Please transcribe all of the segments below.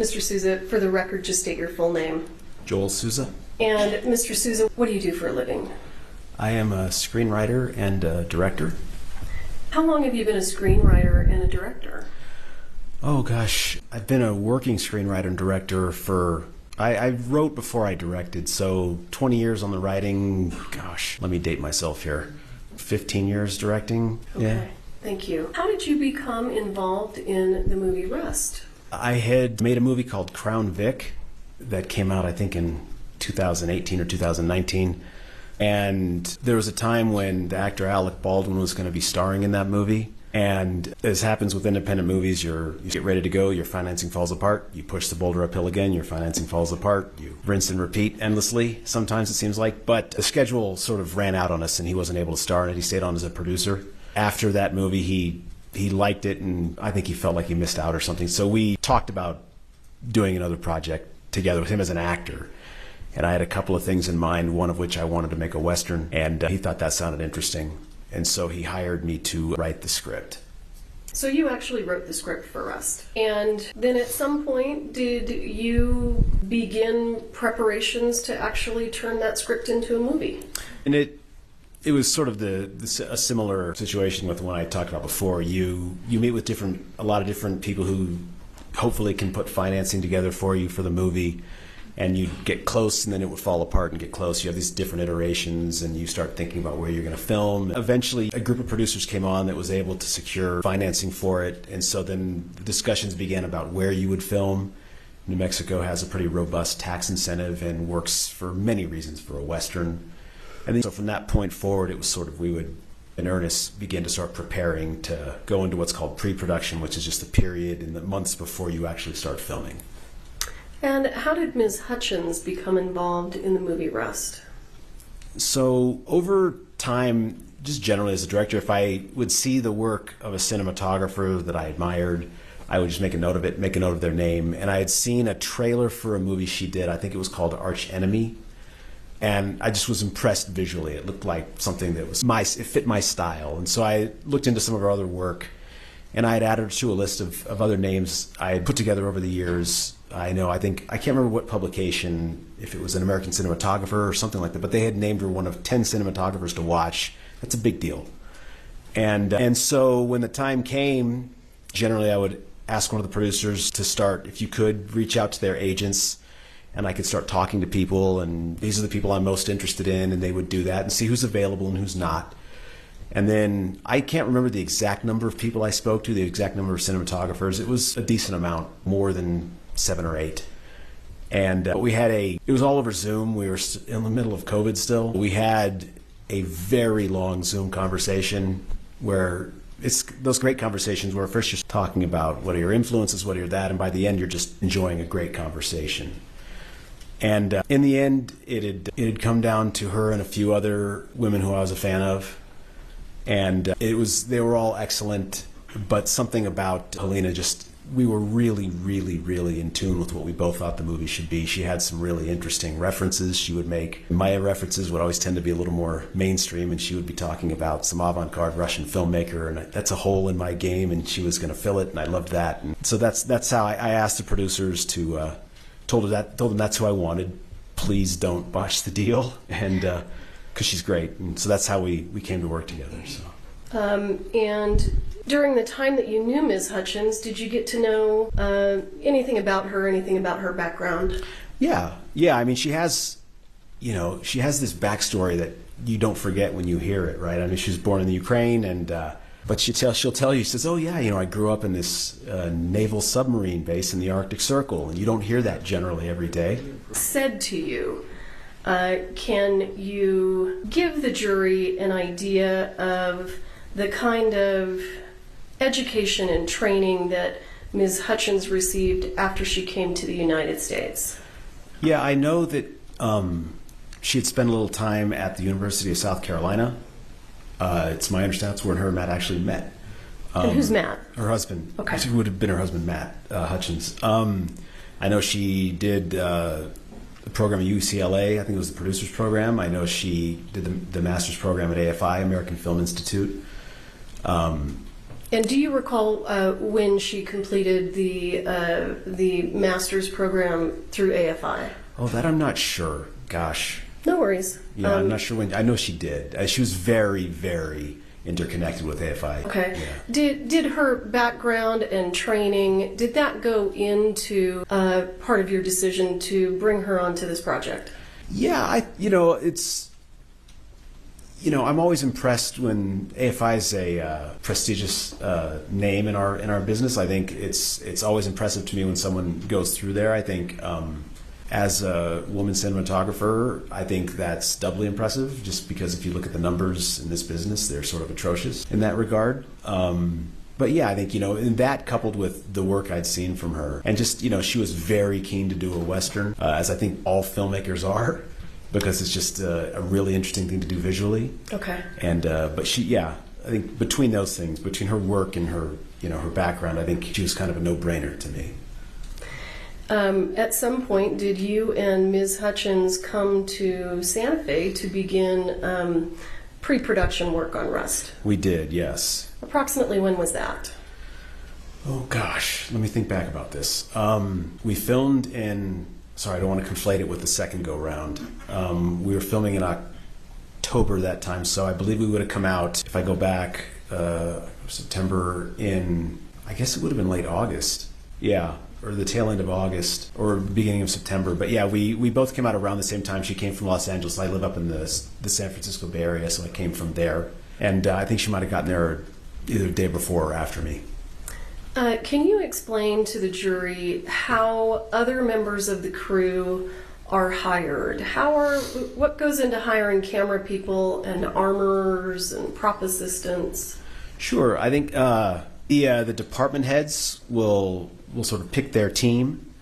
Mr. Souza, for the record, just state your full name. Joel Souza. And Mr. Souza, what do you do for a living? I am a screenwriter and a director. How long have you been a screenwriter and a director? Oh gosh, I've been a working screenwriter and director for, I wrote before I directed, so 20 years on the writing, gosh, let me date myself here. 15 years directing. Okay, yeah. Thank you. How did you become involved in the movie Rust? I had made a movie called Crown Vic that came out, I think, in 2018 or 2019. And there was a time when the actor Alec Baldwin was going to be starring in that movie. And as happens with independent movies, you get ready to go, your financing falls apart. You push the boulder uphill again, your financing falls apart. You rinse and repeat endlessly, sometimes it seems like. But the schedule sort of ran out on us and he wasn't able to star in it. He stayed on as a producer. After that movie, he liked it and I think he felt like he missed out or something. So we talked about doing another project together with him as an actor. And I had a couple of things in mind, one of which I wanted to make a Western, and he thought that sounded interesting. And so he hired me to write the script. So you actually wrote the script for Rust. And then at some point, did you begin preparations to actually turn that script into a movie? And it was sort of a similar situation with the one I talked about before. You meet with a lot of different people who hopefully can put financing together for you for the movie. And you get close and then it would fall apart and get close. You have these different iterations and you start thinking about where you're going to film. Eventually, a group of producers came on that was able to secure financing for it. And so then the discussions began about where you would film. New Mexico has a pretty robust tax incentive and works for many reasons for a Western. And then, so from that point forward, it was sort of we would, in earnest, begin to start preparing to go into what's called pre-production, which is just the period in the months before you actually start filming. And how did Ms. Hutchins become involved in the movie Rust? So over time, just generally as a director, if I would see the work of a cinematographer that I admired, I would just make a note of it, make a note of their name. And I had seen a trailer for a movie she did, I think it was called Arch Enemy. And I just was impressed visually. It looked like something that was it fit my style. And so I looked into some of her other work, and I had added her to a list of other names I had put together over the years. I can't remember what publication, if it was an American cinematographer or something like that, but they had named her one of 10 cinematographers to watch. That's a big deal. And so when the time came, generally I would ask one of the producers to start, if you could, reach out to their agents, and I could start talking to people, and these are the people I'm most interested in, and they would do that and see who's available and who's not. And then I can't remember the exact number of people I spoke to, the exact number of cinematographers. It was a decent amount, more than 7 or 8. And it was all over Zoom. We were in the middle of COVID still. We had a very long Zoom conversation where it's those great conversations where first you're talking about what are your influences, what are your that, and by the end you're just enjoying a great conversation. And in the end, it had come down to her and a few other women who I was a fan of. And they were all excellent, but something about Halyna we were really, really, really in tune with what we both thought the movie should be. She had some really interesting references she would make. My references would always tend to be a little more mainstream, and she would be talking about some avant-garde Russian filmmaker, and that's a hole in my game, and she was going to fill it, and I loved that. And so that's how I asked the producers to, told them that's who I wanted. Please don't botch the deal, and because she's great. And so that's how we came to work together. So. And during the time that you knew Ms. Hutchins, did you get to know anything about her, anything about her background? Yeah. I mean, she has this backstory that you don't forget when you hear it, right? I mean, she was born in the Ukraine, and but she'll tell you, she says, oh yeah, I grew up in this naval submarine base in the Arctic Circle, and you don't hear that generally every day. Said to you, can you give the jury an idea of the kind of education and training that Ms. Hutchins received after she came to the United States? Yeah, I know that she had spent a little time at the University of South Carolina. It's my understanding that's where her and Matt actually met. And who's Matt? Her husband. Okay. It would have been her husband, Matt Hutchins. I know she did the program at UCLA. I think it was the producer's program. I know she did the master's program at AFI, American Film Institute. And do you recall when she completed the master's program through AFI? Oh, that I'm not sure. Gosh. No worries. Yeah, I'm not sure when. I know she did. She was very, very interconnected with AFI. Okay. Yeah. Did her background and training, did that go into part of your decision to bring her onto this project? Yeah, I'm always impressed when AFI is a prestigious name in our business. I think it's always impressive to me when someone goes through there. I think as a woman cinematographer, I think that's doubly impressive, just because if you look at the numbers in this business, they're sort of atrocious in that regard. But yeah, I think, in that coupled with the work I'd seen from her, and just, she was very keen to do a Western, as I think all filmmakers are, because it's just a really interesting thing to do visually. Okay. And but I think between those things, between her work and her her background, I think she was kind of a no-brainer to me. At some point, did you and Ms. Hutchins come to Santa Fe to begin pre-production work on Rust? We did, yes. Approximately when was that? Oh gosh, let me think back about this. We filmed in. Sorry, I don't want to conflate it with the second go-round. We were filming in October that time, so I believe we would have come out, if I go back, September I guess it would have been late August. Yeah, or the tail end of August, or beginning of September. But yeah, we both came out around the same time. She came from Los Angeles. I live up in the San Francisco Bay Area, so I came from there. And I think she might have gotten there either the day before or after me. Can you explain to the jury how other members of the crew are hired? What goes into hiring camera people and armorers and prop assistants? Sure. I think the department heads will sort of pick their team.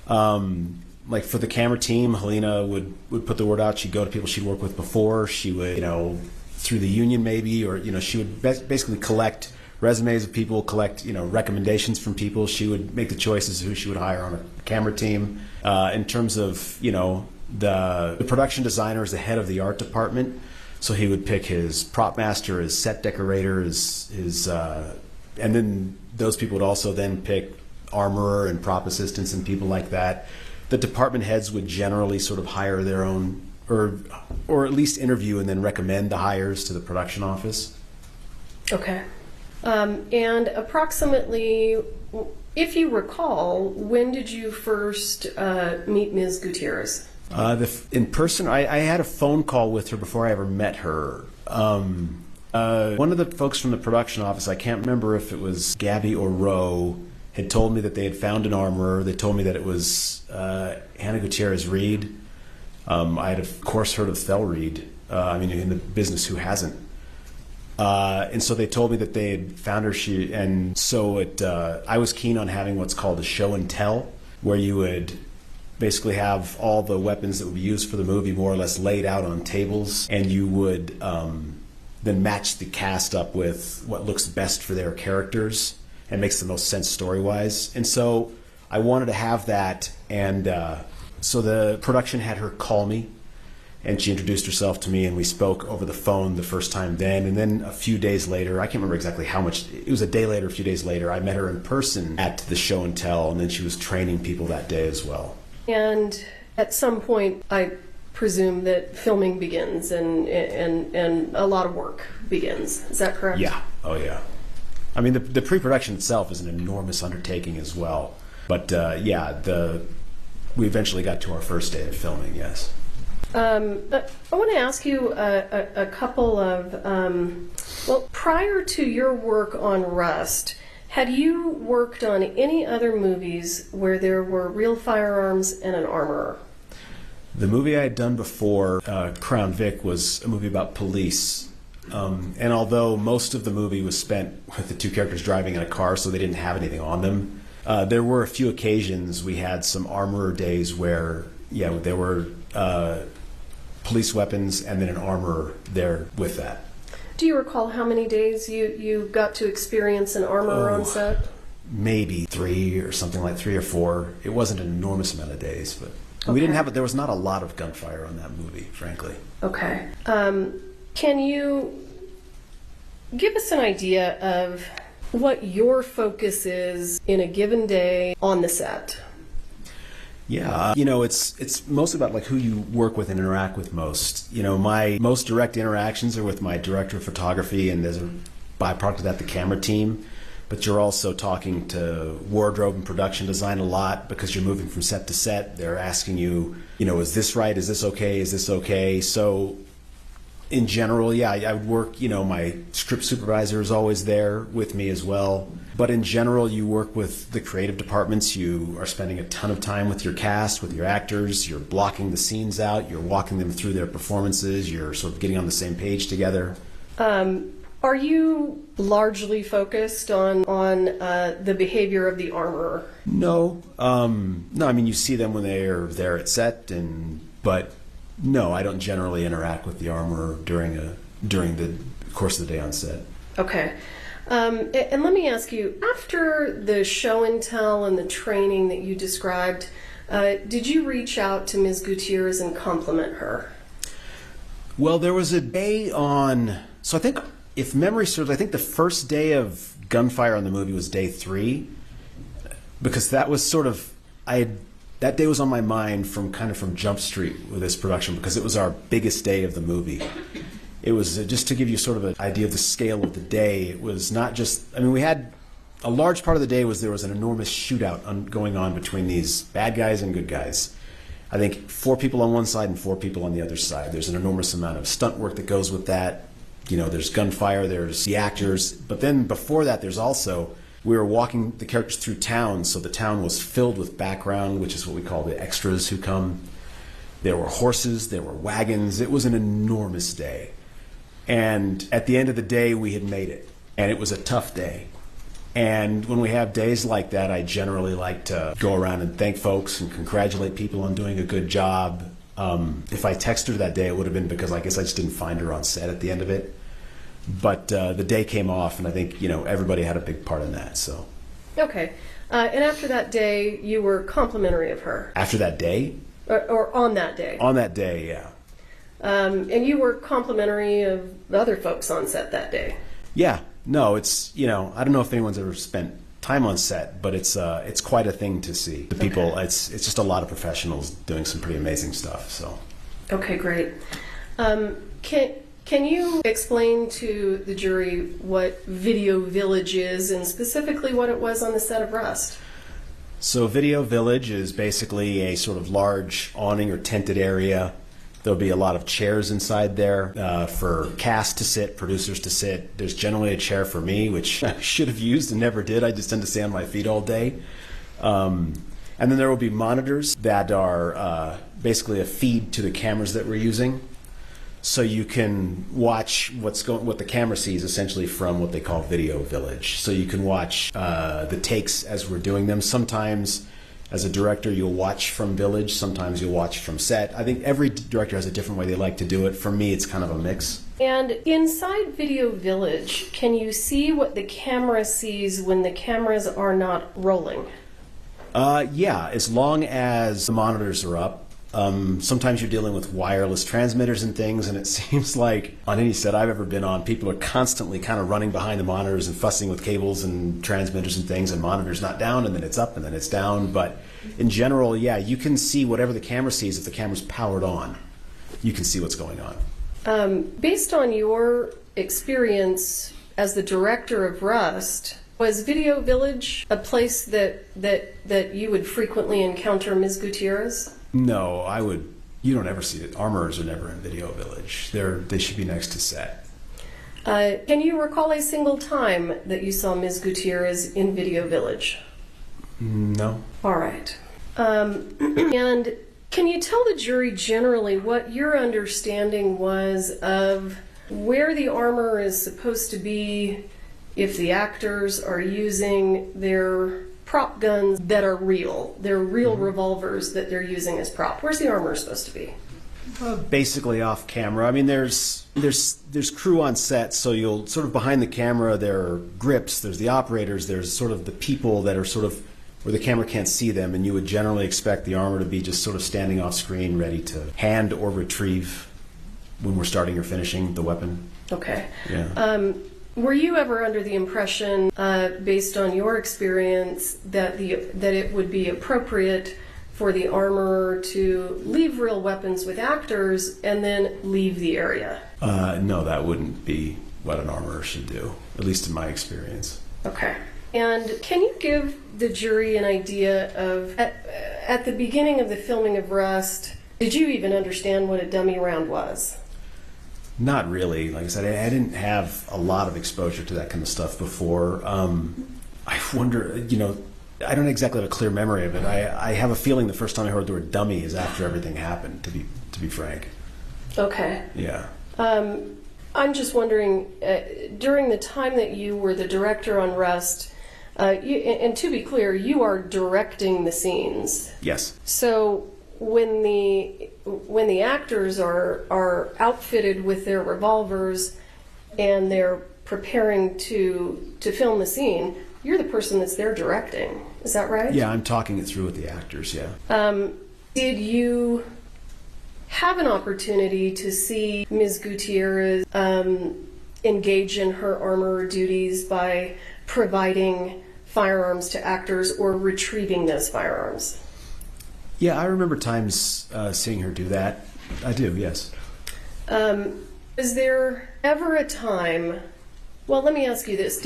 Like for the camera team, Halyna would put the word out. She'd go to people she'd worked with before. She would, through the union maybe, or she would basically collect resumes of people, collect recommendations from people. She would make the choices of who she would hire on a camera team. In terms of the production designer is the head of the art department, so he would pick his prop master, his set decorator, his and then those people would also then pick armorer and prop assistants and people like that. The department heads would generally sort of hire their own, or at least interview and then recommend the hires to the production office. Okay. And approximately, if you recall, when did you first meet Ms. Gutierrez? In person, I had a phone call with her before I ever met her. One of the folks from the production office, I can't remember if it was Gabby or Roe, had told me that they had found an armorer. They told me that it was Hannah Gutierrez Reed. I had, of course, heard of Thel Reed. In the business, who hasn't? And so they told me that they had found her. I was keen on having what's called a show and tell, where you would basically have all the weapons that would be used for the movie more or less laid out on tables, and you would then match the cast up with what looks best for their characters and makes the most sense story-wise. And so I wanted to have that, and so the production had her call me, and she introduced herself to me, and we spoke over the phone the first time then. And then a few days later, I can't remember exactly how much, it was a day later, a few days later, I met her in person at the show and tell, and then she was training people that day as well. And at some point, I presume that filming begins and a lot of work begins. Is that correct? Yeah. Oh, yeah. The pre-production itself is an enormous undertaking as well. But we eventually got to our first day of filming, yes. I want to ask you a couple of, prior to your work on Rust, had you worked on any other movies where there were real firearms and an armorer? The movie I had done before, Crown Vic, was a movie about police. And although most of the movie was spent with the two characters driving in a car, so they didn't have anything on them, there were a few occasions we had some armorer days where, there were police weapons and then an armorer there with that. Do you recall how many days you got to experience an armorer on set? Maybe 3 or something, like 3 or 4. It wasn't an enormous amount of days, but okay. We didn't have there was not a lot of gunfire on that movie, frankly. Okay. Can you give us an idea of what your focus is in a given day on the set. Yeah, it's mostly about like who you work with and interact with most. My most direct interactions are with my director of photography, and there's a byproduct of that, the camera team. But you're also talking to wardrobe and production design a lot because you're moving from set to set. They're asking you, is this right? Is this okay? Is this okay? So in general, yeah, I would work, my script supervisor is always there with me as well. But in general, you work with the creative departments. You are spending a ton of time with your cast, with your actors. You're blocking the scenes out. You're walking them through their performances. You're sort of getting on the same page together. Are you largely focused on the behavior of the armorer? No. No, I mean, you see them when they are there at set, but no, I don't generally interact with the armorer during the course of the day on set. Okay. And let me ask you, after the show and tell and the training that you described, did you reach out to Ms. Gutierrez and compliment her? Well, there was a day so I think, if memory serves, I think the first day of gunfire on the movie was day 3, because that was sort of, that day was on my mind from Jump Street with this production, because it was our biggest day of the movie. It was, just to give you sort of an idea of the scale of the day, it was not just, we had, a large part of the day there was an enormous shootout going on between these bad guys and good guys. I think 4 people on one side and 4 people on the other side. There's an enormous amount of stunt work that goes with that. There's gunfire, there's the actors, but then before that there's also, we were walking the characters through town, so the town was filled with background, which is what we call the extras who come. There were horses, there were wagons. It was an enormous day. And at the end of the day, we had made it, and it was a tough day. And when we have days like that, I generally like to go around and thank folks and congratulate people on doing a good job. If I texted her that day, it would have been because I guess I just didn't find her on set at the end of it. But the day came off, and I think everybody had a big part in that. So. Okay. And after that day, you were complimentary of her. After that day? Or on that day. On that day, yeah. And you were complimentary of the other folks on set that day. Yeah. No, it's I don't know if anyone's ever spent time on set, but it's quite a thing to see. The people, it's just a lot of professionals doing some pretty amazing stuff. So. Okay, great. Can you explain to the jury what Video Village is, and specifically what it was on the set of Rust? So Video Village is basically a sort of large awning or tented area. There'll be a lot of chairs inside there for cast to sit, producers to sit. There's generally a chair for me, which I should have used and never did. I just tend to stay on my feet all day. And then there will be monitors that are basically a feed to the cameras that we're using. So you can watch what the camera sees essentially from what they call Video Village. So you can watch the takes as we're doing them. Sometimes as a director, you'll watch from Village. Sometimes you'll watch from set. I think every director has a different way they like to do it. For me, it's kind of a mix. And inside Video Village, can you see what the camera sees when the cameras are not rolling? Yeah, as long as the monitors are up. Sometimes you're dealing with wireless transmitters and things, and it seems like on any set I've ever been on, people are constantly kind of running behind the monitors and fussing with cables and transmitters and things, and monitors not down, and then it's up, and then it's down. But in general, yeah, you can see whatever the camera sees. If the camera's powered on, you can see what's going on. Based on your experience as the director of Rust, was Video Village a place that you would frequently encounter Ms. Gutierrez? No, you don't ever see it. Armorers are never in Video Village. They should be next to set. Can you recall a single time that you saw Ms. Gutierrez in Video Village? No. All right. And can you tell the jury generally what your understanding was of where the armor is supposed to be if the actors are using their prop guns that are real? They're real revolvers that they're using as prop. Where's the armor supposed to be? Basically off camera. I mean, there's crew on set, so you'll sort of behind the camera. There are grips. There's the operators. There's sort of the people that are sort of where the camera can't see them, and you would generally expect the armor to be just sort of standing off screen, ready to hand or retrieve when we're starting or finishing the weapon. Okay. Yeah. Were you ever under the impression, based on your experience, that it would be appropriate for the armorer to leave real weapons with actors and then leave the area? No, that wouldn't be what an armorer should do, at least in my experience. Okay. And can you give the jury an idea of, at the beginning of the filming of Rust, did you even understand what a dummy round was? Not really. Like I said, I didn't have a lot of exposure to that kind of stuff before. I wonder, I don't exactly have a clear memory of it. I have a feeling the first time I heard the word dummy is after everything happened, to be frank. Okay. Yeah. I'm just wondering, during the time that you were the director on Rust, and to be clear, you are directing the scenes. Yes. So when the actors are outfitted with their revolvers and they're preparing to film the scene, you're the person that's there directing. Is that right? Yeah, I'm talking it through with the actors, yeah. Did you have an opportunity to see Ms. Gutierrez engage in her armorer duties by providing firearms to actors or retrieving those firearms? Yeah, I remember times seeing her do that. I do, yes. Is there ever a time, well, let me ask you this,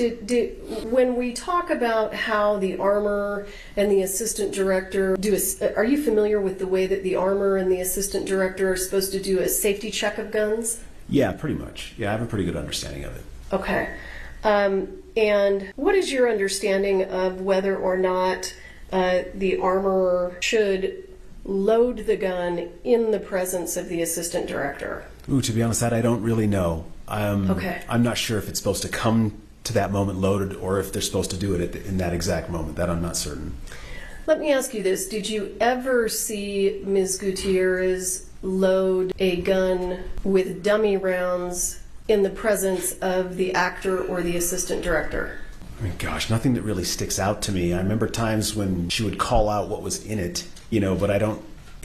when we talk about how the armorer and the assistant director are you familiar with the way that the armorer and the assistant director are supposed to do a safety check of guns? Yeah, pretty much. Yeah, I have a pretty good understanding of it. Okay. And what is your understanding of whether or not the armorer should load the gun in the presence of the assistant director? Ooh, to be honest, that I don't really know. Okay. I'm not sure if it's supposed to come to that moment loaded or if they're supposed to do it in that exact moment. That I'm not certain. Let me ask you this. Did you ever see Ms. Gutierrez load a gun with dummy rounds in the presence of the actor or the assistant director? I mean, gosh, nothing that really sticks out to me. I remember times when she would call out what was in it, but I don't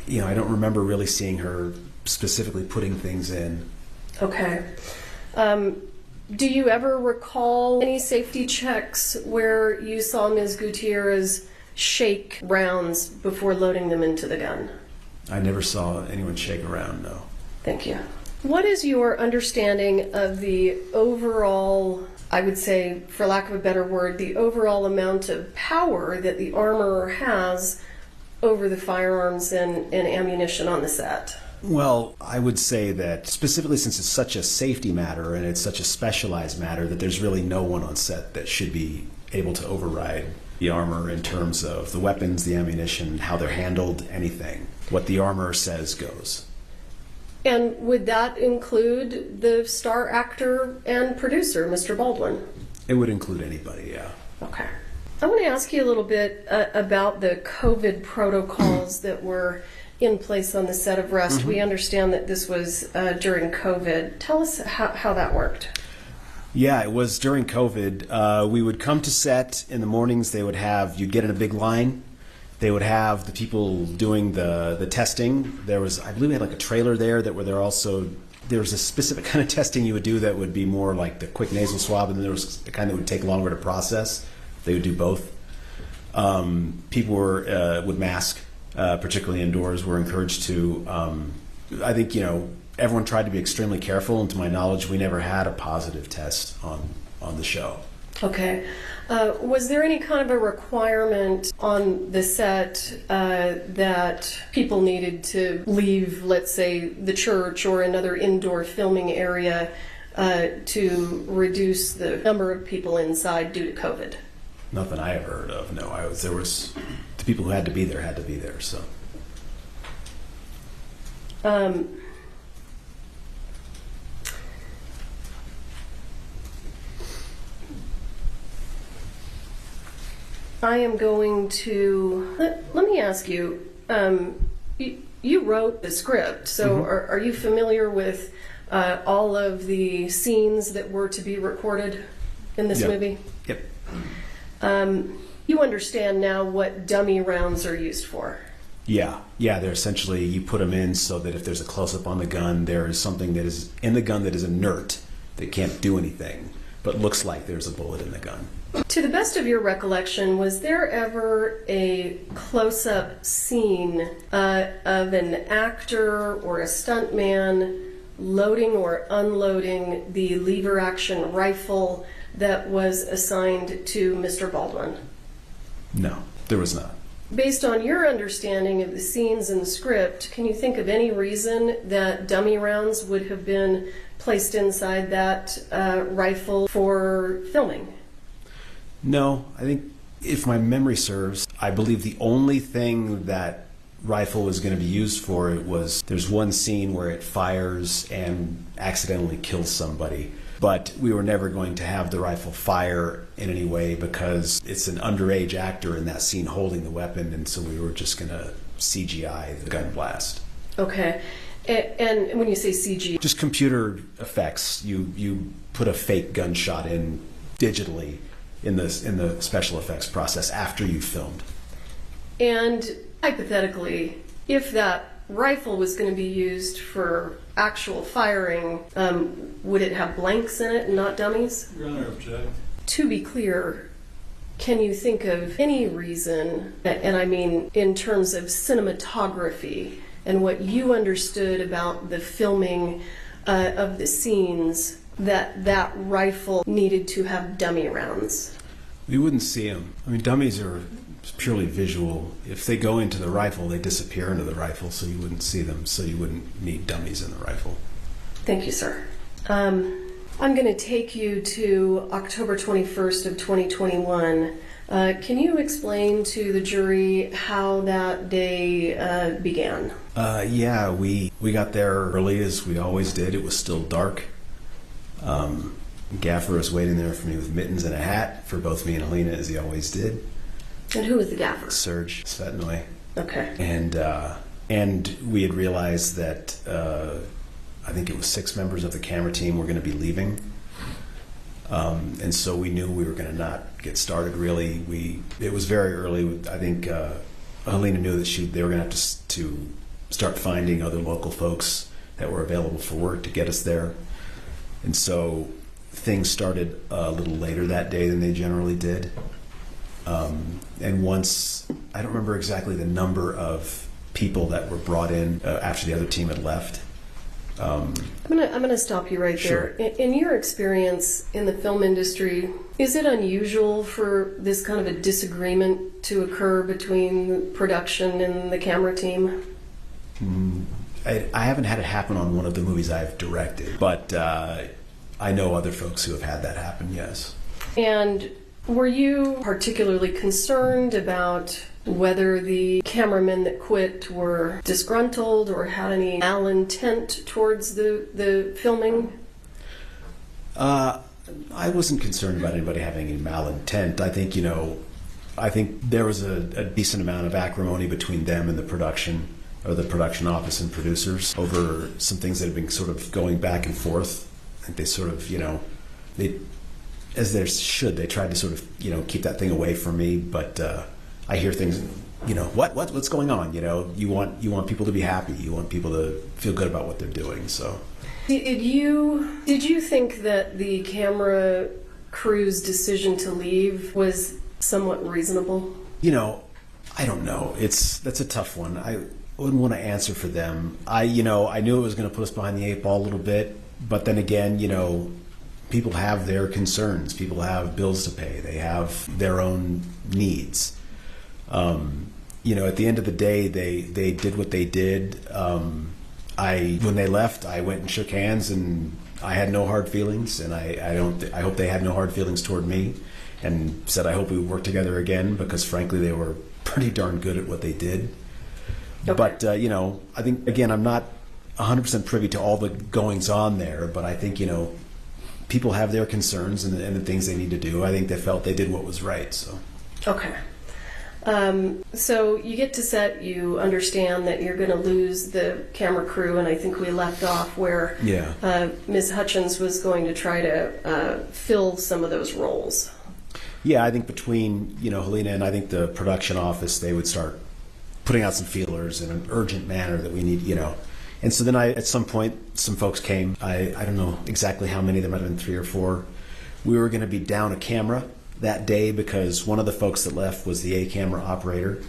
remember really seeing her specifically putting things in. Okay. Do you ever recall any safety checks where you saw Ms. Gutierrez shake rounds before loading them into the gun? I never saw anyone shake a round, no. Thank you. What is your understanding of the overall, I would say, for lack of a better word, the overall amount of power that the armorer has over the firearms and ammunition on the set? Well, I would say that specifically since it's such a safety matter and it's such a specialized matter that there's really no one on set that should be able to override the armor in terms of the weapons, the ammunition, how they're handled, anything. What the armorer says goes. And would that include the star actor and producer, Mr. Baldwin? It would include anybody, yeah. Okay. I want to ask you a little bit about the COVID protocols that were in place on the set of Rust. Mm-hmm. We understand that this was during COVID. Tell us how that worked. Yeah, it was during COVID. We would come to set in the mornings. You'd get in a big line. They would have the people doing the testing. I believe they had like a trailer there there was a specific kind of testing you would do that would be more like the quick nasal swab, and then there was the kind that would take longer to process. They would do both. People would mask, particularly indoors, were encouraged to. I think, everyone tried to be extremely careful, and to my knowledge, we never had a positive test on the show. Okay. Was there any kind of a requirement on the set that people needed to leave, let's say, the church or another indoor filming area to reduce the number of people inside due to COVID? Nothing I ever heard of. No, there was the people who had to be there. So. I am going to let me ask you. You wrote the script, so mm-hmm. Are you familiar with all of the scenes that were to be recorded in this movie? Yep. You understand now what dummy rounds are used for? Yeah. They're essentially, you put them in so that if there's a close-up on the gun, there is something that is in the gun that is inert, that can't do anything. but looks like there's a bullet in the gun. To the best of your recollection, was there ever a close-up scene of an actor or a stuntman loading or unloading the lever-action rifle that was assigned to Mr. Baldwin? No, there was not. Based on your understanding of the scenes in the script, can you think of any reason that dummy rounds would have been placed inside that rifle for filming? No, I think if my memory serves, I believe the only thing that rifle was going to be used for it was there's one scene where it fires and accidentally kills somebody. But we were never going to have the rifle fire in any way because it's an underage actor in that scene holding the weapon, and so we were just going to CGI the gun blast. Okay. And when you say CG? Just computer effects. You put a fake gunshot in digitally in the special effects process after you filmed. And hypothetically, if that rifle was going to be used for actual firing, would it have blanks in it and not dummies? Your Honor, object. To be clear, can you think of any reason, and I mean in terms of cinematography and what you understood about the filming of the scenes, that rifle needed to have dummy rounds? We wouldn't see them. I mean, dummies are purely visual. If they go into the rifle, they disappear into the rifle, so you wouldn't see them, so you wouldn't need dummies in the rifle. Thank you, sir. I'm going to take you to October 21st of 2021. Can you explain to the jury how that day began? Yeah, we got there early as we always did. It was still dark. Gaffer was waiting there for me with mittens and a hat for both me and Halyna, as he always did. And who was the gaffer? Serge Svetnoy. Okay. And we had realized that I think it was 6 members of the camera team were going to be leaving. And so we knew we were going to not get started, really. It was very early. I think Halyna knew that they were going to have to start finding other local folks that were available for work to get us there. And so things started a little later that day than they generally did. And once, I don't remember exactly the number of people that were brought in after the other team had left. I'm gonna stop you right Sure. there. In your experience in the film industry, is it unusual for this kind of a disagreement to occur between production and the camera team? I haven't had it happen on one of the movies I've directed, but I know other folks who have had that happen, yes. And were you particularly concerned about whether the cameramen that quit were disgruntled or had any malintent towards the filming? I wasn't concerned about anybody having any malintent. I think there was a decent amount of acrimony between them and the production office and producers over some things that have been sort of going back and forth. I think they sort of, as they should, they tried to sort of, keep that thing away from me. But I hear things, what's going on? You want people to be happy. You want people to feel good about what they're doing. So, did you think that the camera crew's decision to leave was somewhat reasonable? I don't know. That's a tough one. I wouldn't want to answer for them. I knew it was going to put us behind the 8 ball a little bit, but then again, people have their concerns. People have bills to pay. They have their own needs. At the end of the day, they did what they did. When they left, I went and shook hands, and I had no hard feelings, and I hope they had no hard feelings toward me, and said I hope we would work together again, because frankly they were pretty darn good at what they did. Okay. But I think, again, I'm not 100% privy to all the goings on there, but I think people have their concerns and the things they need to do. I think they felt they did what was right. So okay. So you get to set, you understand that you're going to lose the camera crew, and I think we left off where Ms. Hutchins was going to try to fill some of those roles. Yeah, I think between Halyna and I think the production office, they would start putting out some feelers in an urgent manner that we need, And so then at some point, some folks came. I don't know exactly how many, there might have been 3 or 4. We were going to be down a camera that day because one of the folks that left was the A camera operator.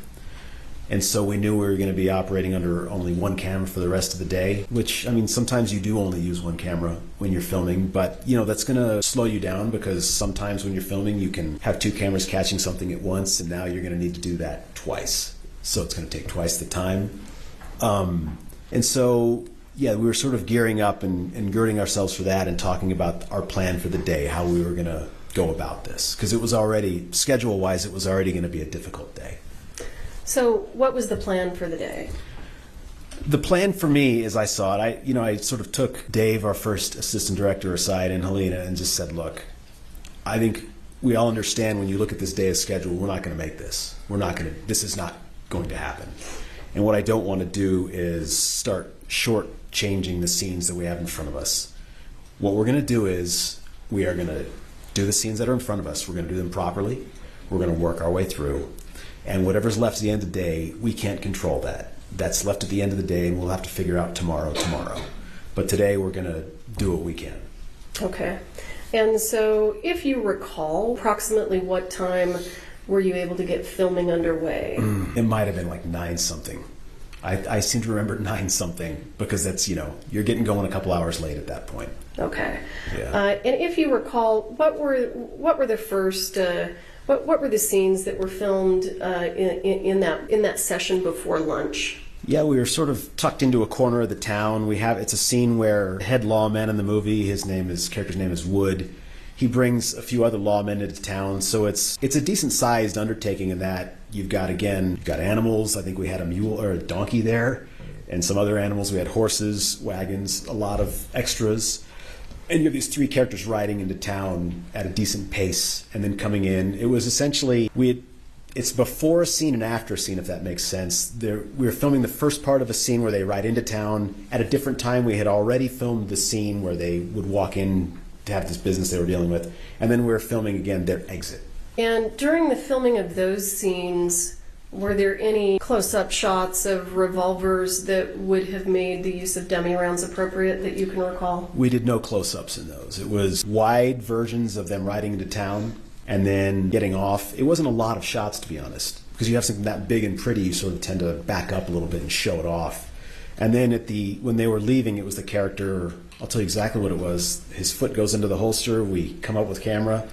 And so we knew we were going to be operating under only one camera for the rest of the day, which, I mean, sometimes you do only use one camera when you're filming, but, you know, that's going to slow you down because sometimes when you're filming, you can have two cameras catching something at once, and now you're going to need to do that twice. So it's going to take twice the time. And so, yeah, we were sort of gearing up and girding ourselves for that and talking about our plan for the day, how we were going to go about this. Because it was already, schedule-wise, it was already going to be a difficult day. So what was the plan for the day? The plan for me, as I saw it, I sort of took Dave, our first assistant director, aside, and Halyna, and just said, look, I think we all understand when you look at this day's schedule, we're not going to make this. This is not going to happen. And what I don't want to do is start short-changing the scenes that we have in front of us. What we're going to do is we are going to do the scenes that are in front of us. We're going to do them properly. We're going to work our way through. And whatever's left at the end of the day, we can't control that. That's left at the end of the day, and we'll have to figure out tomorrow. But today, we're going to do what we can. Okay. And so, if you recall, approximately what time were you able to get filming underway? It might have been like 9-something. I seem to remember 9-something because that's, you're getting going a couple hours late at that point. Okay. Yeah. And if you recall, what were the first... What were the scenes that were filmed in that session before lunch? Yeah, we were sort of tucked into a corner of the town. It's a scene where the head lawman in the movie, character's name is Wood. He brings a few other lawmen into town, so it's a decent sized undertaking in that you've got animals. I think we had a mule or a donkey there, and some other animals. We had horses, wagons, a lot of extras. And you have these three characters riding into town at a decent pace and then coming in. It was essentially, it's before a scene and after a scene, if that makes sense. We were filming the first part of a scene where they ride into town. At a different time, we had already filmed the scene where they would walk in to have this business they were dealing with. And then we were filming, again, their exit. And during the filming of those scenes, were there any close-up shots of revolvers that would have made the use of dummy rounds appropriate that you can recall? We did no close-ups in those. It was wide versions of them riding into town and then getting off. It wasn't a lot of shots, to be honest, because you have something that big and pretty, you sort of tend to back up a little bit and show it off. And then when they were leaving, it was the character, I'll tell you exactly what it was. His foot goes into the holster. We come up with camera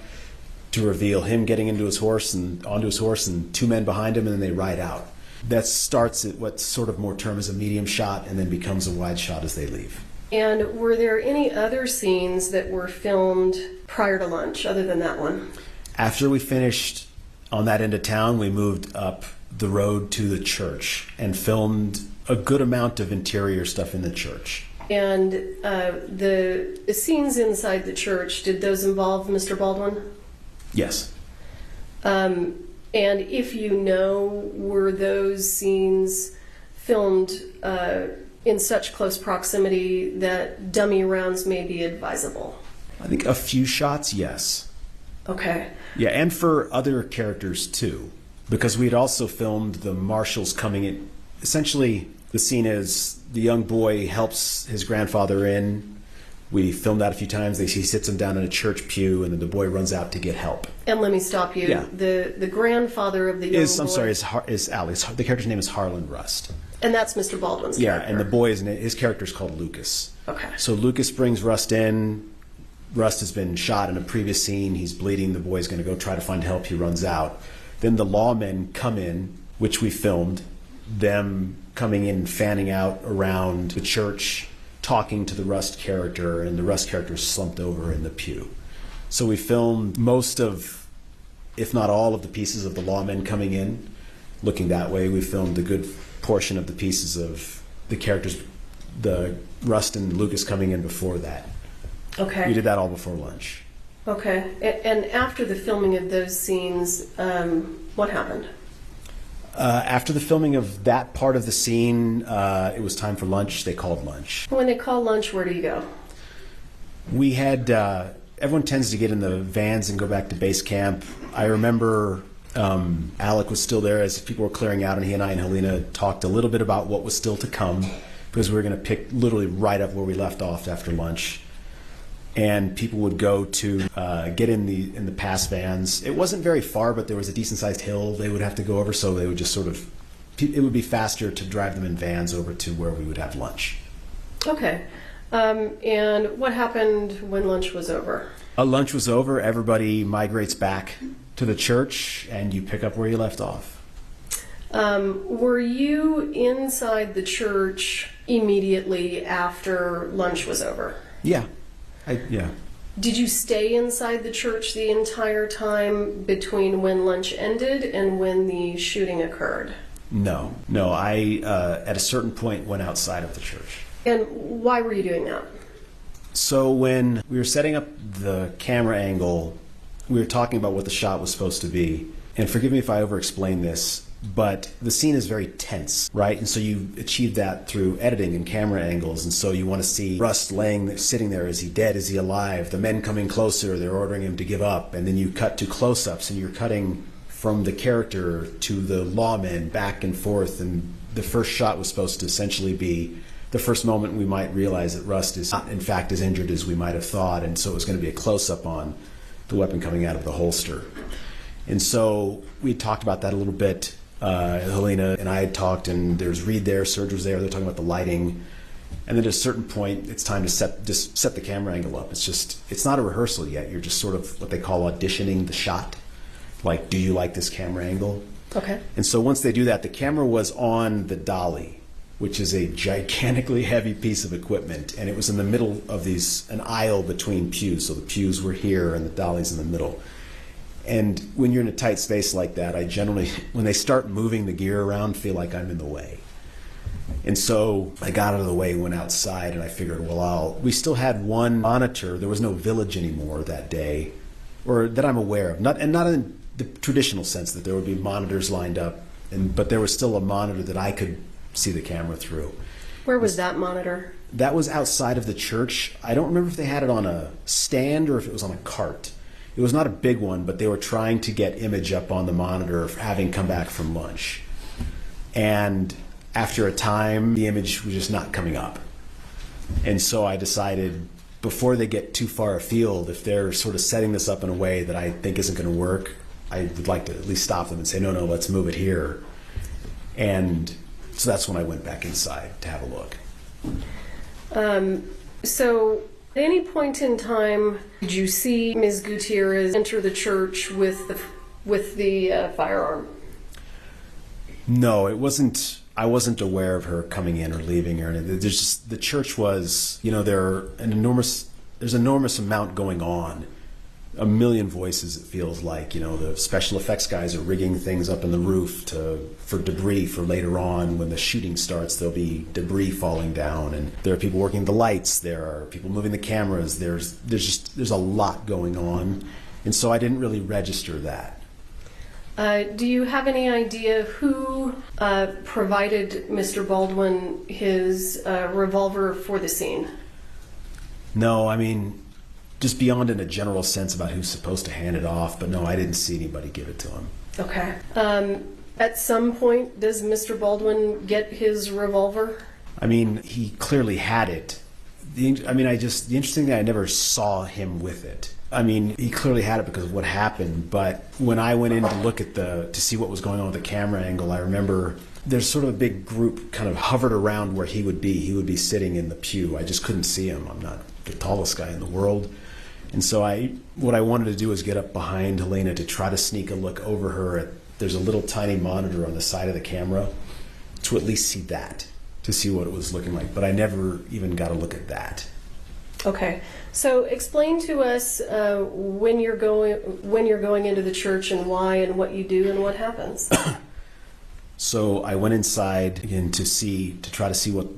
to reveal him getting onto his horse and two men behind him, and then they ride out. That starts at what's sort of more termed as a medium shot and then becomes a wide shot as they leave. And were there any other scenes that were filmed prior to lunch other than that one? After we finished on that end of town, we moved up the road to the church and filmed a good amount of interior stuff in the church. And the scenes inside the church, did those involve Mr. Baldwin? Yes. And if you know, were those scenes filmed in such close proximity that dummy rounds may be advisable? I think a few shots, yes. Okay. Yeah, and for other characters too, because we'd also filmed the marshals coming in. Essentially, the scene is the young boy helps his grandfather in. We filmed that a few times. He sits him down in a church pew, and then the boy runs out to get help. And let me stop you. Yeah. The grandfather of the young boy... I'm sorry, is Alec. The character's name is Harlan Rust. And that's Mr. Baldwin's character. Yeah, and the boy, his character's called Lucas. Okay. So Lucas brings Rust in. Rust has been shot in a previous scene. He's bleeding. The boy's going to go try to find help. He runs out. Then the lawmen come in, which we filmed, them coming in, fanning out around the church, talking to the Rust character, and the Rust character is slumped over in the pew. So we filmed most of, if not all of the pieces of the lawmen coming in, looking that way. We filmed a good portion of the pieces of the characters, the Rust and Lucas coming in before that. Okay. We did that all before lunch. Okay. And after the filming of those scenes, what happened? After the filming of that part of the scene, it was time for lunch. They called lunch. When they call lunch, where do you go? We had, everyone tends to get in the vans and go back to base camp. I remember Alec was still there as people were clearing out, and he and I and Halyna talked a little bit about what was still to come, because we were going to pick literally right up where we left off after lunch. and people would go to get in the pass vans. It wasn't very far, but there was a decent-sized hill they would have to go over, so they would just sort of, it would be faster to drive them in vans over to where we would have lunch. Okay. And what happened when lunch was over? Lunch was over, everybody migrates back to the church, and you pick up where you left off. Were you inside the church immediately after lunch was over? Yeah. Yeah. Did you stay inside the church the entire time between when lunch ended and when the shooting occurred? No. I at a certain point went outside of the church. And why were you doing that? So when we were setting up the camera angle, we were talking about what the shot was supposed to be. And forgive me if I over-explain this, but the scene is very tense, right? And so you achieve that through editing and camera angles. And so you want to see Rust sitting there. Is he dead? Is he alive? The men coming closer. They're ordering him to give up. And then you cut to close-ups, and you're cutting from the character to the lawmen back and forth. And the first shot was supposed to essentially be the first moment we might realize that Rust is not, in fact, as injured as we might have thought. And so it was going to be a close-up on the weapon coming out of the holster. And so we talked about that a little bit. Halyna and I had talked, and there's Reed there, Serge was there, they're talking about the lighting. And then at a certain point, it's time to set the camera angle up. It's not a rehearsal yet. You're just sort of what they call auditioning the shot. Like, do you like this camera angle? Okay. And so once they do that, the camera was on the dolly, which is a gigantically heavy piece of equipment. And it was in the middle of an aisle between pews. So the pews were here and the dolly's in the middle. And when you're in a tight space like that, I generally, when they start moving the gear around, feel like I'm in the way. And so I got out of the way, went outside, and I figured, we still had one monitor. There was no village anymore that day, or that I'm aware of. Not in the traditional sense that there would be monitors lined up, but there was still a monitor that I could see the camera through. Where was that monitor? That was outside of the church. I don't remember if they had it on a stand or if it was on a cart. It was not a big one, but they were trying to get image up on the monitor having come back from lunch. And after a time, the image was just not coming up. And so I decided, before they get too far afield, if they're sort of setting this up in a way that I think isn't going to work, I would like to at least stop them and say, no, let's move it here. And so that's when I went back inside to have a look. So at any point in time, did you see Ms. Gutierrez enter the church with the firearm? No, it wasn't. I wasn't aware of her coming in or leaving or anything. The church was, there's an enormous amount going on. A million voices, it feels like. The special effects guys are rigging things up in the roof for debris for later on. When the shooting starts, there'll be debris falling down, and there are people working the lights. There are people moving the cameras. There's a lot going on, and so I didn't really register that. Do you have any idea who provided Mr. Baldwin his revolver for the scene? No, I mean, just beyond in a general sense about who's supposed to hand it off, but no, I didn't see anybody give it to him. Okay. At some point, does Mr. Baldwin get his revolver? I mean, he clearly had it. The interesting thing, I never saw him with it. I mean, he clearly had it because of what happened, but when I went in to look at to see what was going on with the camera angle, I remember there's sort of a big group kind of hovered around where he would be. He would be sitting in the pew. I just couldn't see him. I'm not the tallest guy in the world. And so what I wanted to do was get up behind Halyna to try to sneak a look over her. There's a little tiny monitor on the side of the camera to at least see that, to see what it was looking like. But I never even got a look at that. Okay. So explain to us when you're going into the church and why and what you do and what happens. So I went inside again to try to see what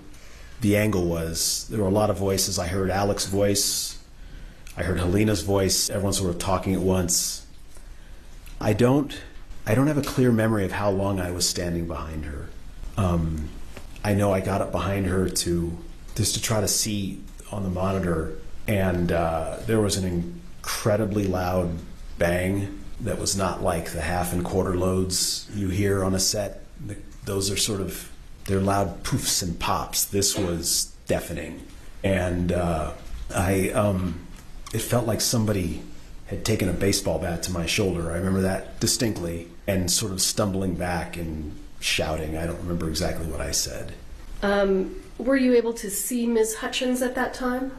the angle was. There were a lot of voices. I heard Alec's voice. I heard Halyna's voice. Everyone sort of talking at once. I don't have a clear memory of how long I was standing behind her. I know I got up behind her just to try to see on the monitor, and there was an incredibly loud bang that was not like the half and quarter loads you hear on a set. Those are they're loud poofs and pops. This was deafening. And it felt like somebody had taken a baseball bat to my shoulder. I remember that distinctly, and sort of stumbling back and shouting. I don't remember exactly what I said. Were you able to see Ms. Hutchins at that time?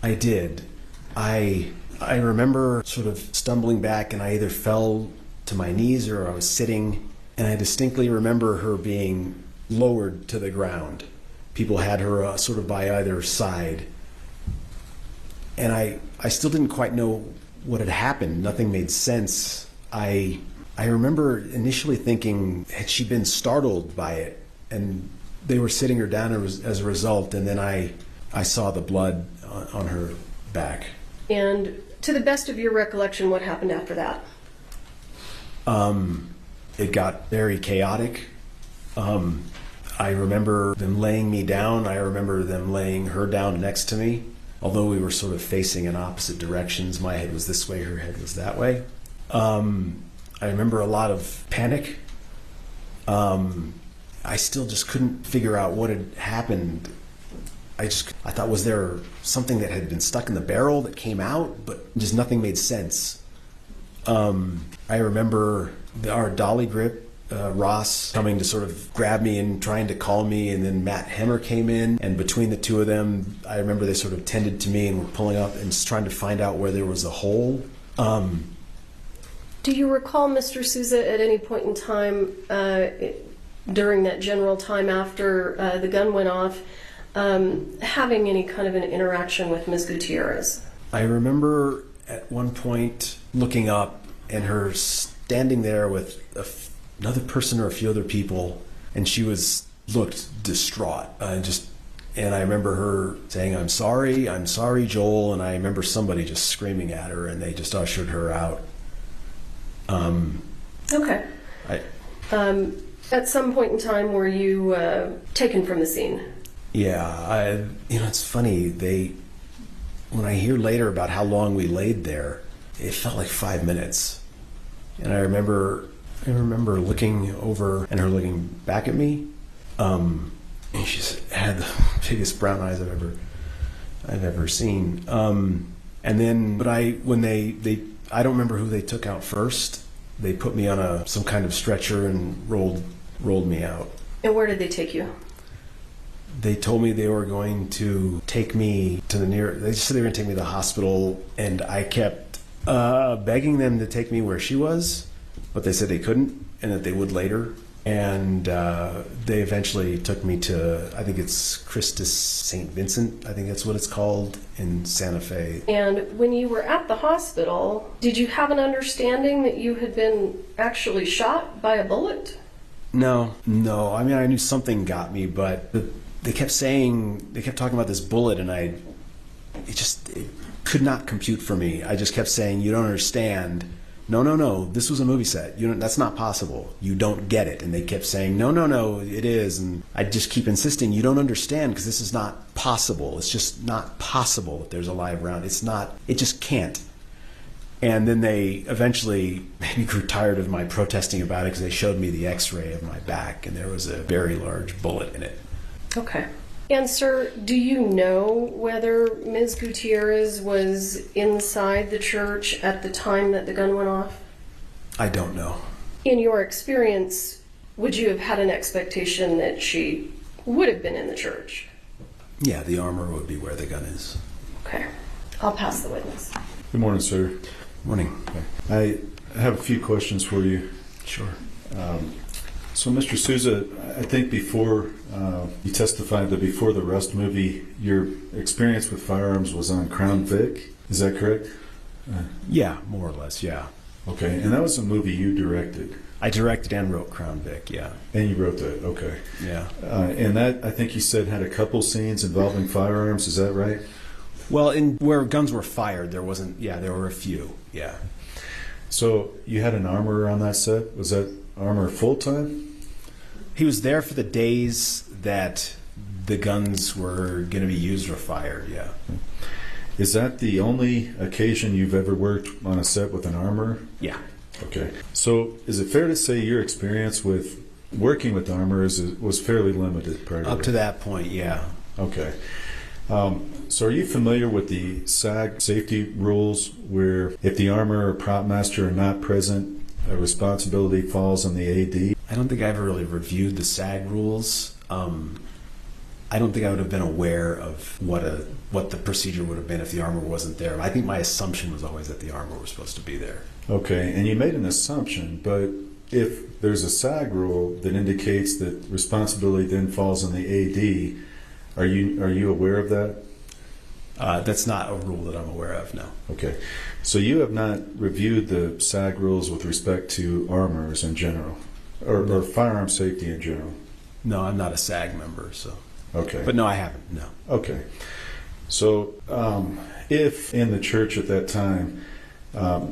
I did. I remember sort of stumbling back, and I either fell to my knees or I was sitting, and I distinctly remember her being lowered to the ground. People had her sort of by either side. And I still didn't quite know what had happened. Nothing made sense. I remember initially thinking, had she been startled by it? And they were sitting her down as a result, and then I saw the blood on her back. And to the best of your recollection, what happened after that? It got very chaotic. I remember them laying me down. I remember them laying her down next to me. Although we were sort of facing in opposite directions, my head was this way, her head was that way. I remember a lot of panic. I still just couldn't figure out what had happened. I thought, was there something that had been stuck in the barrel that came out? But just nothing made sense. I remember our dolly grip, Ross coming to sort of grab me and trying to call me, and then Matt Hemmer came in, and between the two of them, I remember they sort of tended to me and were pulling up and just trying to find out where there was a hole. Do you recall, Mr. Souza, at any point in time during that general time after the gun went off, having any kind of an interaction with Ms. Gutierrez? I remember at one point looking up and her standing there with another person or a few other people, and she looked distraught. And I remember her saying, I'm sorry, Joel," and I remember somebody just screaming at her, and they just ushered her out. Okay. At some point in time, were you taken from the scene? Yeah, it's funny. When I hear later about how long we laid there, it felt like 5 minutes. And I remember looking over and her looking back at me. And she had the biggest brown eyes I've ever seen. And then, but I don't remember who they took out first. They put me on some kind of stretcher and rolled me out. And where did they take you? They told me they were going to take me to they just said they were going to take me to the hospital, and I kept begging them to take me where she was, but they said they couldn't and that they would later. And they eventually took me to, I think it's Christus St. Vincent, I think that's what it's called, in Santa Fe. And when you were at the hospital, did you have an understanding that you had been actually shot by a bullet? No. I mean, I knew something got me, but they kept talking about this bullet, and it could not compute for me. I just kept saying, you don't understand. No, this was a movie set. That's not possible. You don't get it. And they kept saying, no, it is. And I just keep insisting, you don't understand, because this is not possible. It's just not possible that there's a live round. It just can't. And then they eventually maybe grew tired of my protesting about it, because they showed me the x-ray of my back, and there was a very large bullet in it. Okay. And sir, do you know whether Ms. Gutierrez was inside the church at the time that the gun went off? I don't know. In your experience, would you have had an expectation that she would have been in the church? Yeah, the armor would be where the gun is. Okay. I'll pass the witness. Good morning, sir. Morning. I have a few questions for you. Sure. So, Mr. Souza, I think before you testified that before the Rust movie, your experience with firearms was on Crown Vic. Is that correct? Yeah, more or less, yeah. Okay, and that was a movie you directed. I directed and wrote Crown Vic, yeah. And you wrote that, okay. Yeah. And that, I think you said, had a couple scenes involving firearms. Is that right? Well, where guns were fired, there were a few, yeah. So you had an armorer on that set? Was that armor full-time? He was there for the days that the guns were going to be used or fired, yeah. Is that the only occasion you've ever worked on a set with an armorer? Yeah. Okay. So is it fair to say your experience with working with armorers was fairly limited prior to Up to that point, yeah. Okay. So are you familiar with the SAG safety rules where if the armor or prop master are not present, a responsibility falls on the AD? I don't think I ever really reviewed the SAG rules. I don't think I would have been aware of what the procedure would have been if the armor wasn't there. I think my assumption was always that the armor was supposed to be there. Okay, and you made an assumption, but if there's a SAG rule that indicates that responsibility then falls on the AD, are you aware of that? That's not a rule that I'm aware of, no. Okay, so you have not reviewed the SAG rules with respect to armors in general, or firearm safety in general? No, I'm not a SAG member, so. Okay. But no, I haven't, no. Okay. So if in the church at that time,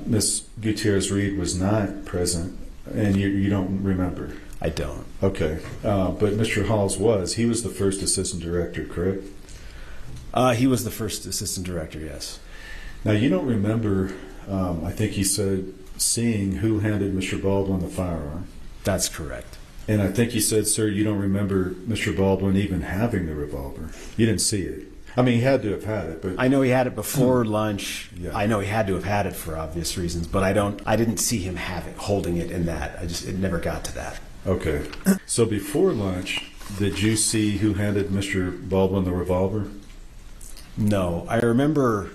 Miss Gutierrez-Reed was not present, and you don't remember? I don't. Okay. But Mr. Halls was. He was the first assistant director, correct? He was the first assistant director, yes. Now, you don't remember, I think he said, seeing who handed Mr. Baldwin the firearm. That's correct. And I think you said, sir, you don't remember Mr. Baldwin even having the revolver. You didn't see it. I mean, he had to have had it, but I know he had it before lunch. Yeah. I know he had to have had it for obvious reasons, but I didn't see him holding it in that. It never got to that. Okay. So before lunch, did you see who handed Mr. Baldwin the revolver? No, I remember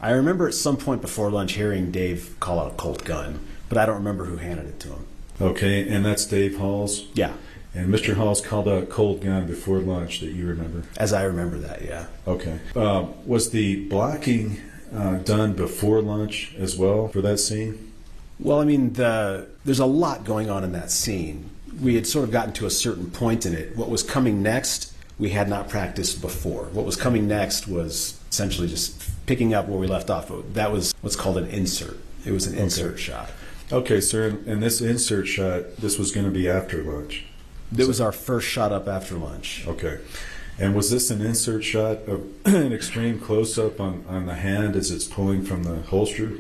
at some point before lunch hearing Dave call out a Colt gun, but I don't remember who handed it to him. Okay, and that's Dave Halls? Yeah. And Mr. Halls called out a cold gun before lunch that you remember? As I remember that, yeah. Okay. Was the blocking done before lunch as well for that scene? Well, I mean, there's a lot going on in that scene. We had sort of gotten to a certain point in it. What was coming next, we had not practiced before. What was coming next was essentially just picking up where we left off. That was what's called an insert. It was an insert shot. Okay, sir, and this insert shot, this was going to be after lunch? It was our first shot up after lunch. Okay. And was this an insert shot of an extreme close-up on the hand as it's pulling from the holster?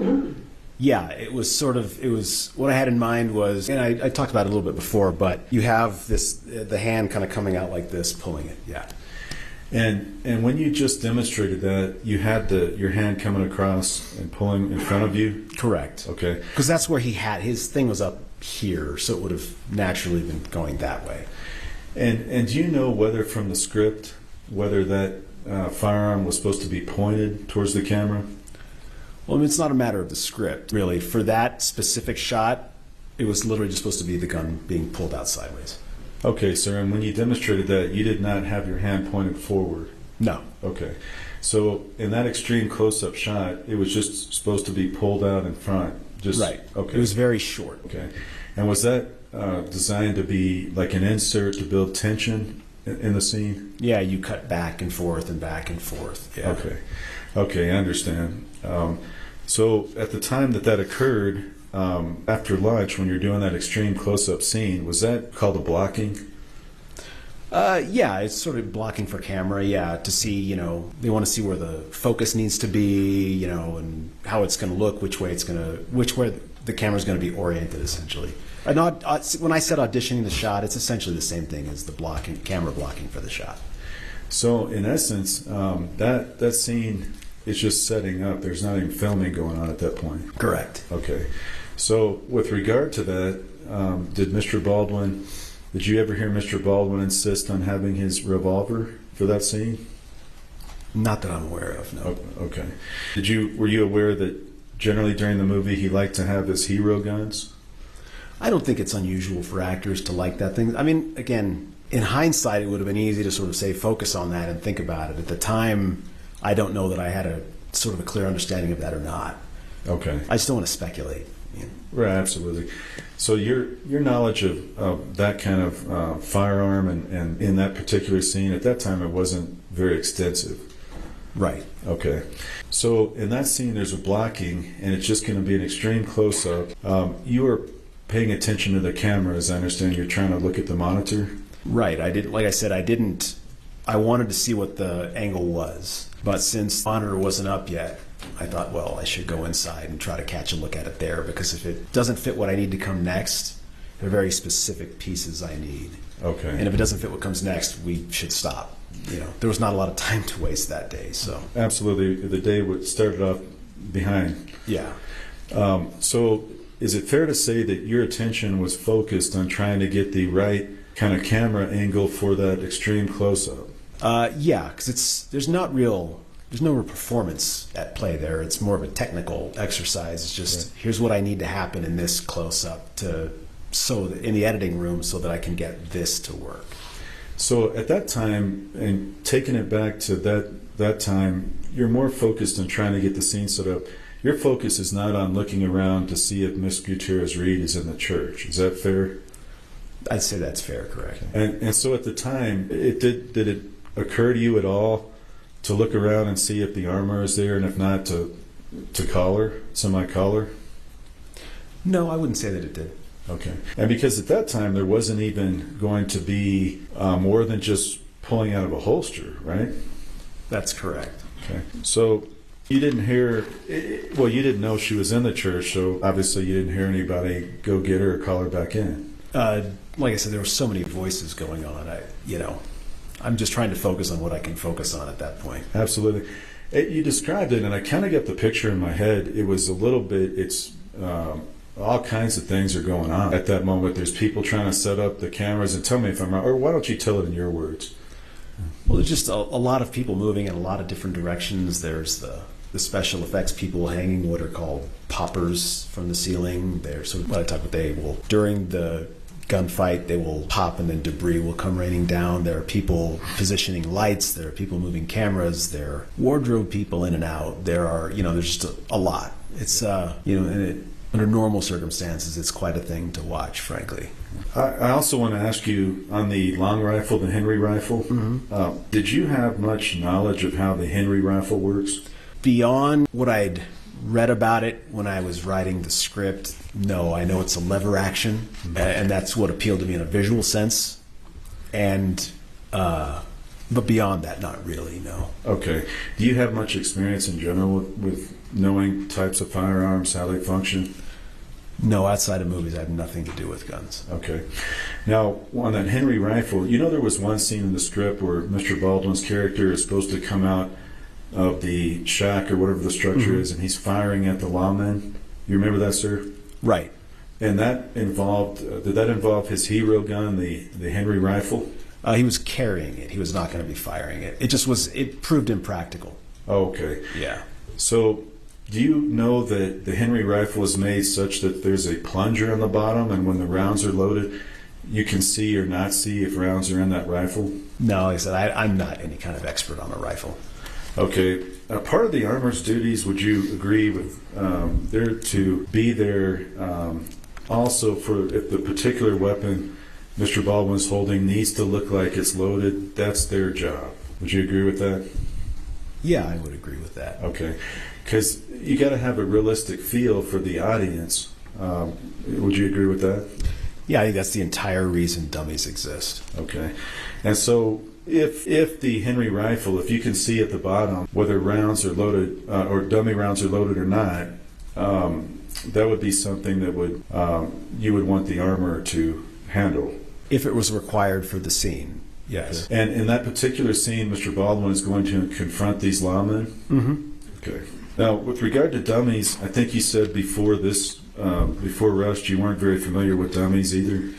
Yeah, it was what I had in mind was, and I talked about it a little bit before, but you have the hand kind of coming out like this, pulling it, yeah. And when you just demonstrated that, you had your hand coming across and pulling in front of you? Correct. Okay. Because that's where his thing was up here, so it would have naturally been going that way. And do you know whether from the script, whether that firearm was supposed to be pointed towards the camera? Well, I mean, it's not a matter of the script, really. For that specific shot, it was literally just supposed to be the gun being pulled out sideways. Okay, sir, and when you demonstrated that, you did not have your hand pointed forward? No. Okay. So in that extreme close-up shot, it was just supposed to be pulled out in front? Right. Okay. It was very short. Okay. And was that designed to be like an insert to build tension in the scene? Yeah, you cut back and forth and back and forth. Yeah. Okay. Okay, I understand. So at the time that occurred, after lunch, when you're doing that extreme close-up scene, was that called a blocking? Yeah, it's sort of blocking for camera, yeah, to see, they want to see where the focus needs to be, and how it's going to look, which way the camera's going to be oriented, essentially. When I said auditioning the shot, it's essentially the same thing as the camera blocking for the shot. So in essence, that scene is just setting up. There's not even filming going on at that point. Correct. Okay. So with regard to that, did you ever hear Mr. Baldwin insist on having his revolver for that scene? Not that I'm aware of, no. Okay. Were you aware that generally during the movie he liked to have his hero guns? I don't think it's unusual for actors to like that thing. I mean, again, in hindsight, it would have been easy to sort of say focus on that and think about it. At the time, I don't know that I had a sort of a clear understanding of that or not. Okay. I just don't want to speculate. Right, absolutely. So your knowledge of that kind of firearm and in that particular scene, at that time it wasn't very extensive. Right. Okay. So in that scene there's a blocking and it's just going to be an extreme close-up. You were paying attention to the camera, as I understand. You're trying to look at the monitor? Right. I wanted to see what the angle was. But since the monitor wasn't up yet, I thought, well, I should go inside and try to catch a look at it there, because if it doesn't fit what I need to come next, there are very specific pieces I need. Okay. And if it doesn't fit what comes next, we should stop. there was not a lot of time to waste that day. So Absolutely. The day started off behind. yeah. So is it fair to say that your attention was focused on trying to get the right kind of camera angle for that extreme close-up? Yeah, because there's no real performance at play there. It's more of a technical exercise. It's just here's what I need to happen in this close-up in the editing room so that I can get this to work. So at that time, and taking it back to that time, you're more focused on trying to get the scene set up. Your focus is not on looking around to see if Miss Gutierrez-Reed is in the church. Is that fair? I'd say that's fair, correct. And so at the time, did it occur to you at all to look around and see if the armor is there, and if not, to semi-call her? No, I wouldn't say that it did. Okay. And because at that time, there wasn't even going to be more than just pulling out of a holster, right? That's correct. Okay. So you didn't you didn't know she was in the church, so obviously you didn't hear anybody go get her or call her back in. Like I said, there were so many voices going on. I'm just trying to focus on what I can focus on at that point. Absolutely. You described it, and I kind of got the picture in my head. It was a little bit, all kinds of things are going on at that moment. There's people trying to set up the cameras, and tell me if I'm wrong, or why don't you tell it in your words? Well, there's just a lot of people moving in a lot of different directions. There's the special effects people hanging what are called poppers from the ceiling. During the gunfight, they will pop and then debris will come raining down. There are people positioning lights. There are people moving cameras. There are wardrobe people in and out. There's just a lot. It's, under normal circumstances, it's quite a thing to watch, frankly. I also want to ask you, on the long rifle, the Henry rifle, did you have much knowledge of how the Henry rifle works? Beyond what I'd read about it when I was writing the script, no. I know it's a lever action, and that's what appealed to me in a visual sense. But beyond that, not really, no. Okay. Do you have much experience in general with knowing types of firearms, how they function? No, outside of movies, I have nothing to do with guns. Okay. Now, on that Henry rifle, there was one scene in the script where Mr. Baldwin's character is supposed to come out of the shack or whatever the structure is, and he's firing at the lawmen. You remember that, sir? Right. And did that involve his hero gun, the Henry rifle? He was carrying it. He was not going to be firing it. It proved impractical. Oh, okay. Yeah. So, do you know that the Henry rifle is made such that there's a plunger on the bottom, and when the rounds are loaded, you can see or not see if rounds are in that rifle? No, like I said, I'm not any kind of expert on a rifle. Okay. Part of the armor's duties, would you agree with, they're to be there also for if the particular weapon Mr. Baldwin's holding needs to look like it's loaded, that's their job. Would you agree with that? Yeah, I would agree with that. Okay. Because you got to have a realistic feel for the audience. Would you agree with that? Yeah, I think that's the entire reason dummies exist. Okay. And so if the Henry rifle, if you can see at the bottom whether rounds are loaded or dummy rounds are loaded or not, that would be something that you would want the armorer to handle. If it was required for the scene, yes. Okay. And in that particular scene, Mr. Baldwin is going to confront these lawmen? Mm-hmm. Okay. Now, with regard to dummies, I think you said before Rust, you weren't very familiar with dummies either.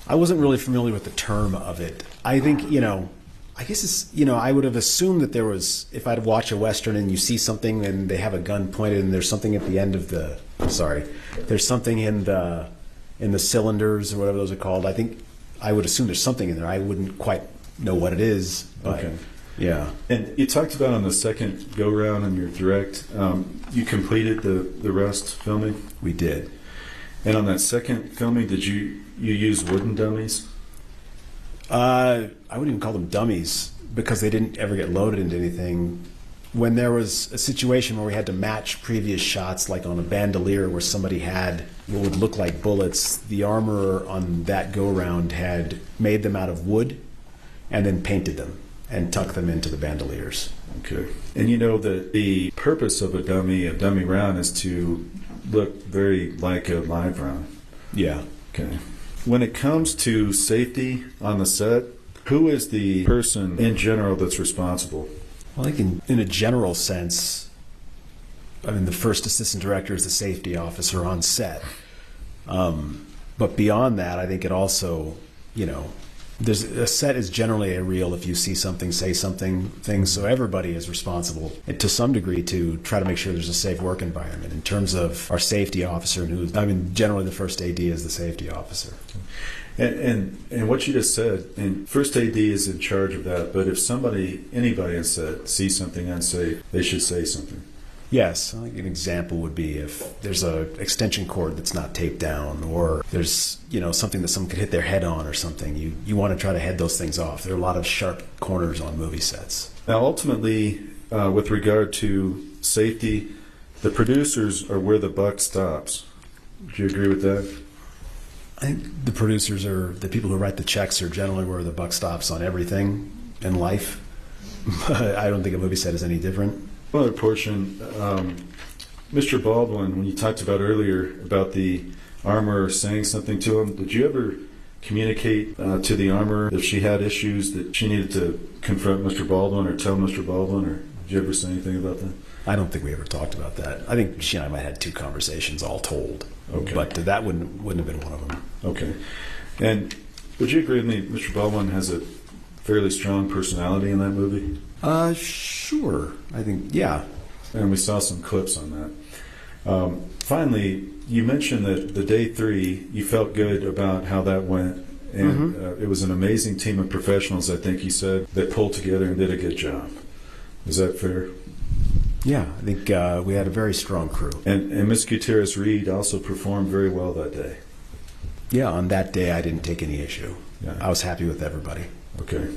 I wasn't really familiar with the term of it. I think, I guess it's, I would have assumed that there was, if I'd watch a Western and you see something and they have a gun pointed and there's something at the end of there's something in the cylinders or whatever those are called. I think I would assume there's something in there. I wouldn't quite know what it is. But okay. Yeah. And you talked about on the second go-round in your direct, you completed the Rust filming? We did. And on that second filming, did you use wooden dummies? I wouldn't even call them dummies because they didn't ever get loaded into anything. When there was a situation where we had to match previous shots, like on a bandolier where somebody had what would look like bullets, the armorer on that go-round had made them out of wood and then painted them and tucked them into the bandoliers. Okay. And you know that the purpose of a dummy round is to look very like a live round. Yeah. Okay. When it comes to safety on the set, Who is the person in general that's responsible? Well, I think in a general sense, I mean, the first assistant director is the safety officer on set. But beyond that, I think it also, there's a set is generally a reel if you see something, say something, things. So everybody is responsible to some degree to try to make sure there's a safe work environment. In terms of our safety officer, generally the first AD is the safety officer. And what you just said, and first AD is in charge of that. But if anybody on set sees something unsafe, they should say something. Yes, I think an example would be if there's an extension cord that's not taped down, or there's something that someone could hit their head on or something. You want to try to head those things off. There are a lot of sharp corners on movie sets. Now, ultimately, with regard to safety, the producers are where the buck stops. Do you agree with that? I think the producers are the people who write the checks are generally where the buck stops on everything in life. But I don't think a movie set is any different. Another portion, Mr. Baldwin, when you talked about earlier about the armorer saying something to him, did you ever communicate to the armorer if she had issues that she needed to confront Mr. Baldwin or tell Mr. Baldwin, or did you ever say anything about that? I don't think we ever talked about that. I think she and I might have had 2 conversations all told. Okay. But that wouldn't have been one of them. Okay. And would you agree with me, Mr. Baldwin has a fairly strong personality in that movie? Sure. I think, yeah. And we saw some clips on that. Finally, you mentioned that the day 3, you felt good about how that went. And it was an amazing team of professionals, I think you said, that pulled together and did a good job. Is that fair? Yeah, I think we had a very strong crew. And Ms. Gutierrez-Reed also performed very well that day. Yeah, on that day I didn't take any issue. Yeah. I was happy with everybody. Okay.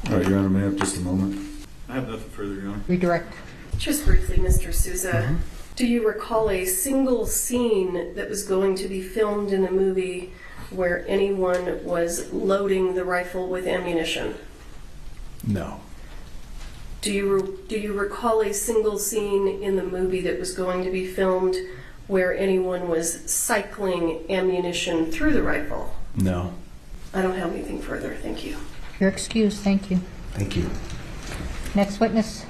All right, Your Honor, may I have just a moment? I have nothing further, Your Honor. Redirect. Just briefly, Mr. Souza, do you recall a single scene that was going to be filmed in the movie where anyone was loading the rifle with ammunition? No. Do you recall a single scene in the movie that was going to be filmed where anyone was cycling ammunition through the rifle? No. I don't have anything further. Thank you. You're excused. Thank you. Thank you. Next witness.